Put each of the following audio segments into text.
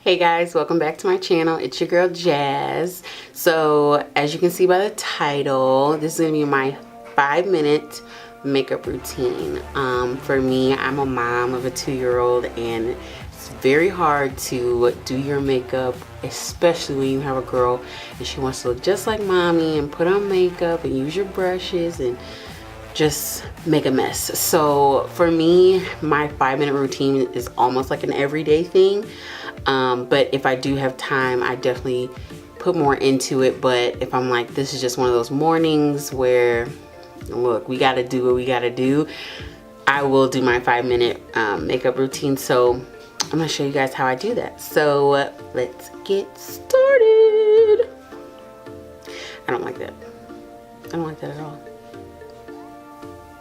Hey guys, welcome back to my channel. It's your girl Jazz. So as you can see by the title, this is gonna be my 5-minute makeup routine. For me, I'm a mom of a 2-year-old and it's very hard to do your makeup, especially when you have a girl and she wants to look just like mommy and put on makeup and use your brushes and just make a mess. So for me, my 5-minute routine is almost like an everyday thing. But if I do have time, I definitely put more into it. But if I'm like, this is just one of those mornings where, look, we gotta do what we gotta do, I will do my 5-minute makeup routine. So I'm gonna show you guys how I do that. So let's get started. I don't like that. I don't like that at all.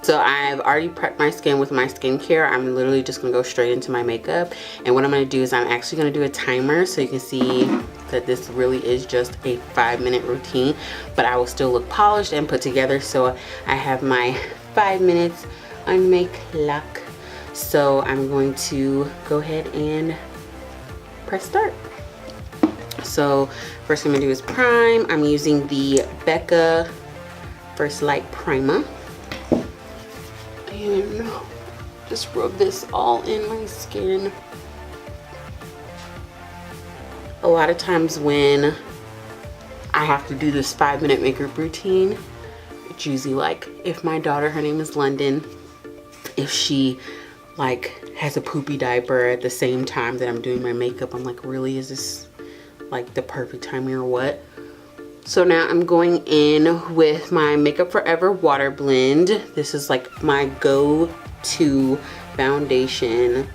So I've already prepped my skin with my skincare. I'm literally just gonna go straight into my makeup. And what I'm gonna do is I'm actually gonna do a timer so you can see that this really is just a 5-minute routine, but I will still look polished and put together. So I have my 5 minutes on my clock. So I'm going to go ahead and press start. So first thing I'm gonna do is prime. I'm using the Becca First Light Primer. And just rub this all in my skin. A lot of times when I have to do this 5-minute makeup routine, it's usually like if my daughter, her name is London, if she like has a poopy diaper at the same time that I'm doing my makeup, I'm like, really, is this like the perfect timing or what? So now I'm going in with my Makeup Forever Water Blend. This is like my go-to foundation.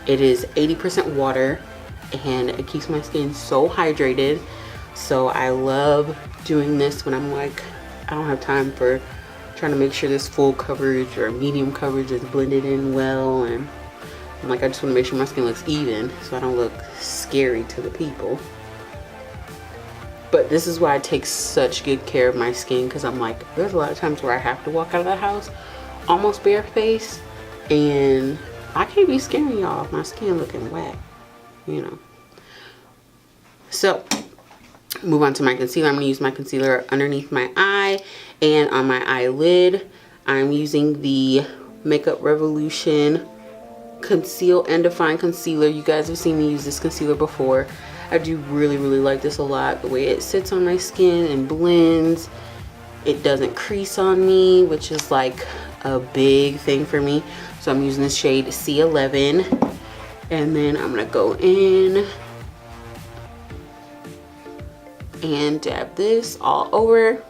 It is 80% water and it keeps my skin so hydrated. So I love doing this when I'm like, I don't have time for trying to make sure this full coverage or medium coverage is blended in well. And I'm like, I just want to make sure my skin looks even so I don't look scary to the people. But this is why I take such good care of my skin, because I'm like, there's a lot of times where I have to walk out of the house almost barefaced, and I can't be scaring y'all of my skin looking whack, you know. So, move on to my concealer. I'm going to use my concealer underneath my eye and on my eyelid. I'm using the Makeup Revolution Conceal and Define Concealer. You guys have seen me use this concealer before. I do really like this a lot. The way it sits on my skin and blends. It doesn't crease on me, which is like a big thing for me. So I'm using this shade C11. And then I'm gonna go in and dab this all over.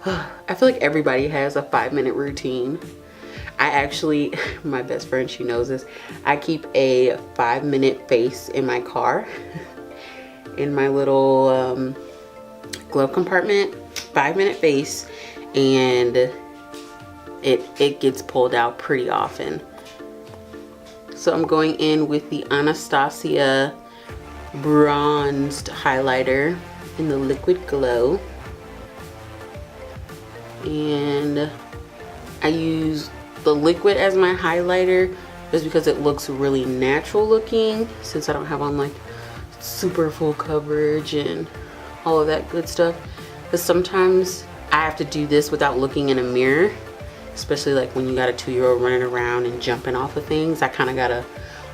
I feel like everybody has a 5-minute routine. I actually, my best friend, she knows this, I keep a 5-minute face in my car in my little glove compartment. 5-minute face, and it gets pulled out pretty often. So I'm going in with the Anastasia bronzed highlighter in the Liquid Glow, and I use the liquid as my highlighter just because it looks really natural looking, since I don't have on like super full coverage and all of that good stuff. Because sometimes I have to do this without looking in a mirror, especially like when you got a 2-year-old running around and jumping off of things. I kind of gotta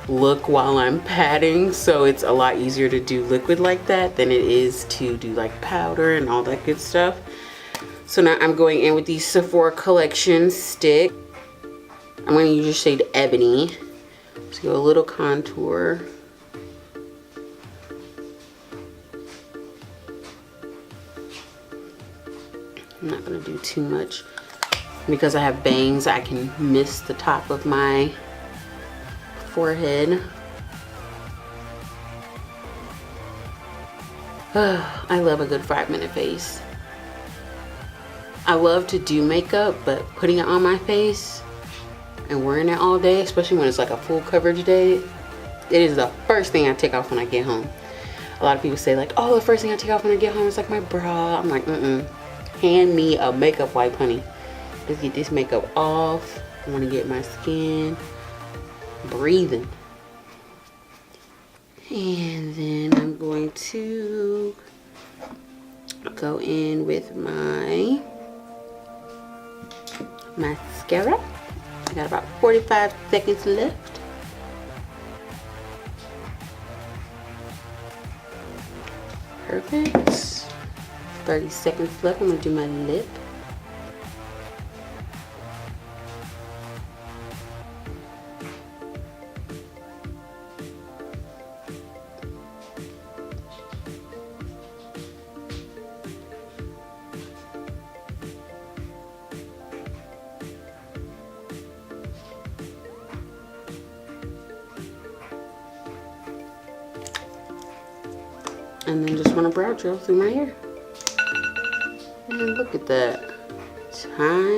look while I'm patting, so it's a lot easier to do liquid like that than it is to do like powder and all that good stuff. So now I'm going in with the Sephora collection stick. I'm going to use the shade Ebony. Just go a little contour. I'm not going to do too much because I have bangs. I can miss the top of my forehead. I love a good 5-minute face. I love to do makeup, but putting it on my face and wearing it all day, especially when it's like a full coverage day, it is the first thing I take off when I get home. A lot of people say like, oh, the first thing I take off when I get home is like my bra. I'm like, hand me a makeup wipe, honey. Let's get this makeup off. I want to get my skin breathing. And then I'm going to go in with my mascara. I got about 45 seconds left. Perfect. 30 seconds left. I'm going to do my lip. And then just want to brow gel through my hair. And look at that. Tiny.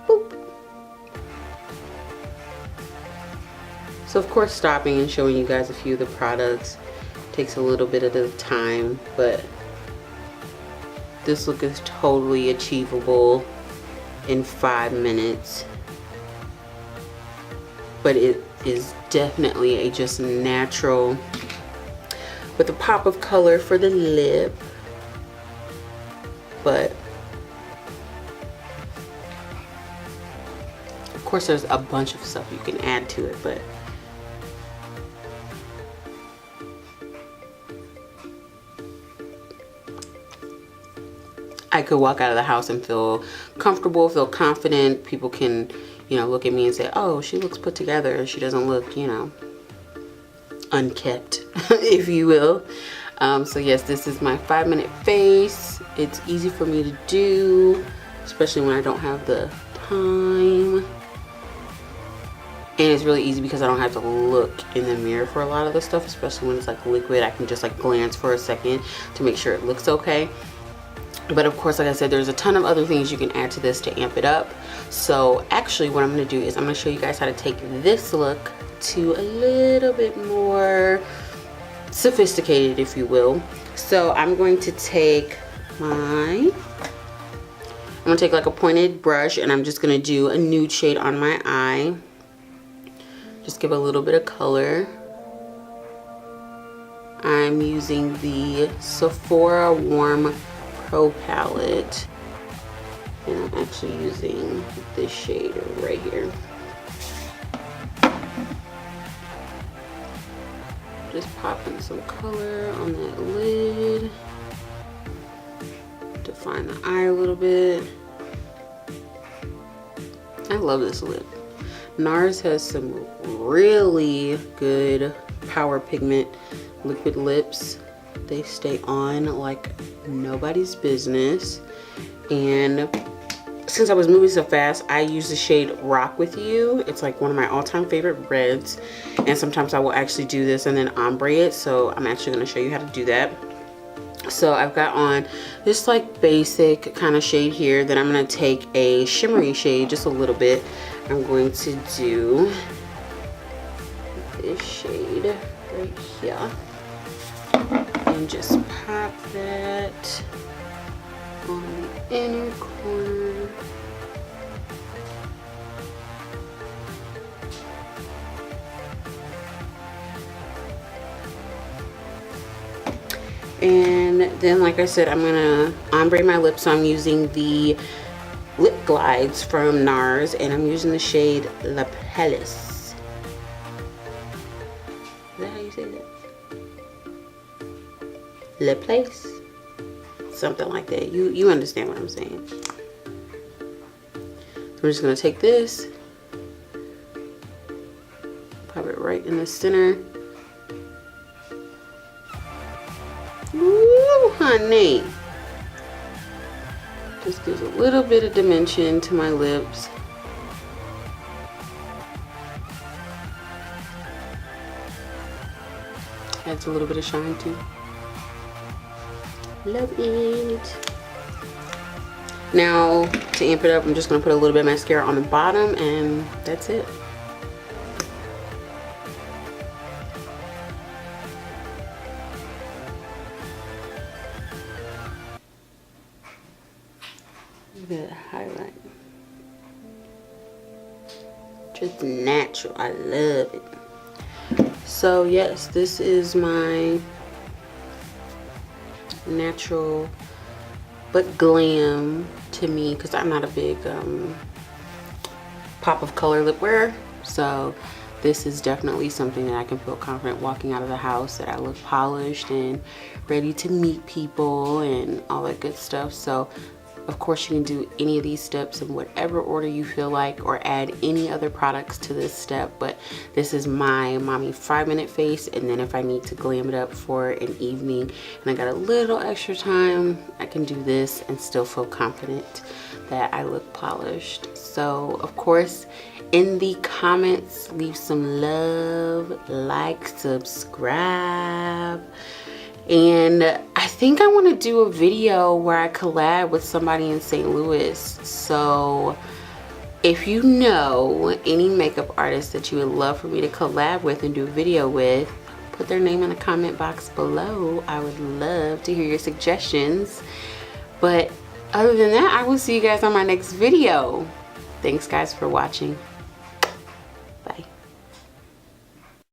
Boop. So of course stopping and showing you guys a few of the products takes a little bit of the time, but this look is totally achievable in 5 minutes. But it is definitely a just natural with a pop of color for the lip. But of course there's a bunch of stuff you can add to it, but I could walk out of the house and feel comfortable, feel confident. People can, you know, look at me and say, oh, she looks put together. She doesn't look, you know, unkept, if you will. So yes, this is my 5-minute face. It's easy for me to do, especially when I don't have the time. And it's really easy because I don't have to look in the mirror for a lot of the stuff, especially when it's like liquid. I can just like glance for a second to make sure it looks okay. But of course, like I said, there's a ton of other things you can add to this to amp it up. So actually what I'm going to do is I'm going to show you guys how to take this look to a little bit more sophisticated, if you will. So I'm going to take I'm going to take like a pointed brush and I'm just going to do a nude shade on my eye. Just give a little bit of color. I'm using the Sephora Warm Pro palette, and I'm actually using this shade right here. Just popping some color on that lid, define the eye a little bit. I love this lip. NARS has some really good Power Pigment liquid lips. They stay on like nobody's business. And since I was moving so fast, I use the shade Rock With You. It's like one of my all-time favorite reds. And sometimes I will actually do this and then ombre it. So I'm actually going to show you how to do that. So I've got on this like basic kind of shade here. Then I'm going to take a shimmery shade, just a little bit. I'm going to do this shade right here. And just pop that on the inner corner. And then, like I said, I'm gonna ombre my lips, so I'm using the lip glides from NARS, and I'm using the shade La Palace. Is that how you say that? La Place? Something like that. You understand what I'm saying. So I'm just gonna take this, pop it right in the center. Ooh, honey. Just gives a little bit of dimension to my lips. Adds a little bit of shine too. Love it. Now to amp it up, I'm just gonna put a little bit of mascara on the bottom, and that's it. Look at that highlight. Just natural. I love it. So yes, this is my natural but glam to me, because I'm not a big pop of color lip wearer. So this is definitely something that I can feel confident walking out of the house, that I look polished and ready to meet people and all that good stuff. So of course you can do any of these steps in whatever order you feel like, or add any other products to this step, but this is my mommy 5-minute face. And then if I need to glam it up for an evening and I got a little extra time, I can do this and still feel confident that I look polished. So of course, in the comments, leave some love, like, subscribe. And I think I want to do a video where I collab with somebody in St. Louis. So if you know any makeup artists that you would love for me to collab with and do a video with, put their name in the comment box below. I would love to hear your suggestions. But other than that, I will see you guys on my next video. Thanks guys for watching.